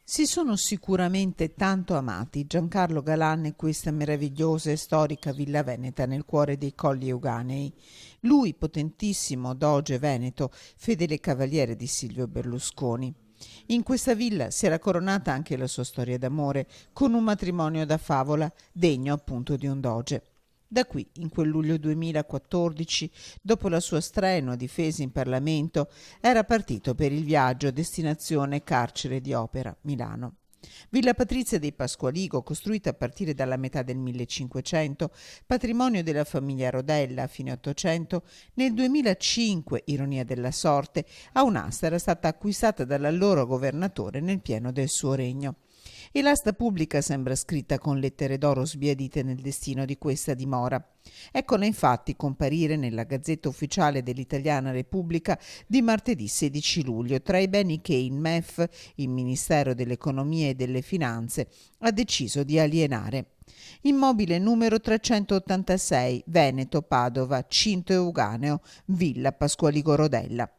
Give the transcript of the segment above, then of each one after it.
Si sono sicuramente tanto amati Giancarlo Galan e questa meravigliosa e storica villa veneta nel cuore dei Colli Euganei. Lui, potentissimo doge veneto, fedele cavaliere di Silvio Berlusconi. In questa villa si era coronata anche la sua storia d'amore, con un matrimonio da favola, degno appunto di un doge. Da qui, in quel luglio 2014, dopo la sua strenua difesa in Parlamento, era partito per il viaggio a destinazione carcere di Opera, Milano. Villa Patrizia dei Pasqualigo, costruita a partire dalla metà del 1500, patrimonio della famiglia Rodella a fine Ottocento, nel 2005, ironia della sorte, a un'asta era stata acquistata dall'allora governatore nel pieno del suo regno. E l'asta pubblica sembra scritta con lettere d'oro sbiadite nel destino di questa dimora. Eccola infatti comparire nella Gazzetta Ufficiale dell'Italiana Repubblica di martedì 16 luglio tra i beni che il MEF, il Ministero dell'Economia e delle Finanze, ha deciso di alienare. Immobile numero 386, Veneto, Padova, Cinto Euganeo, Villa Pasqualigo Rodella.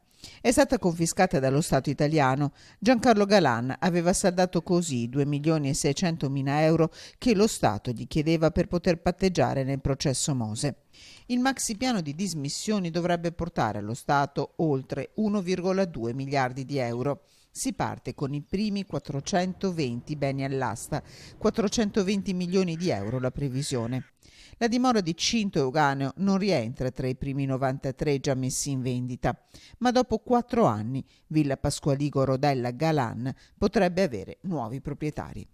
È stata confiscata dallo Stato italiano. Giancarlo Galan aveva saldato così i 2.600.000 euro che lo Stato gli chiedeva per poter patteggiare nel processo Mose. Il maxipiano di dismissioni dovrebbe portare allo Stato oltre 1,2 miliardi di euro. Si parte con i primi 420 beni all'asta, 420 milioni di euro la previsione. La dimora di Cinto Euganeo non rientra tra i primi 93 già messi in vendita, ma dopo 4 anni Villa Pasqualigo Rodella Galan potrebbe avere nuovi proprietari.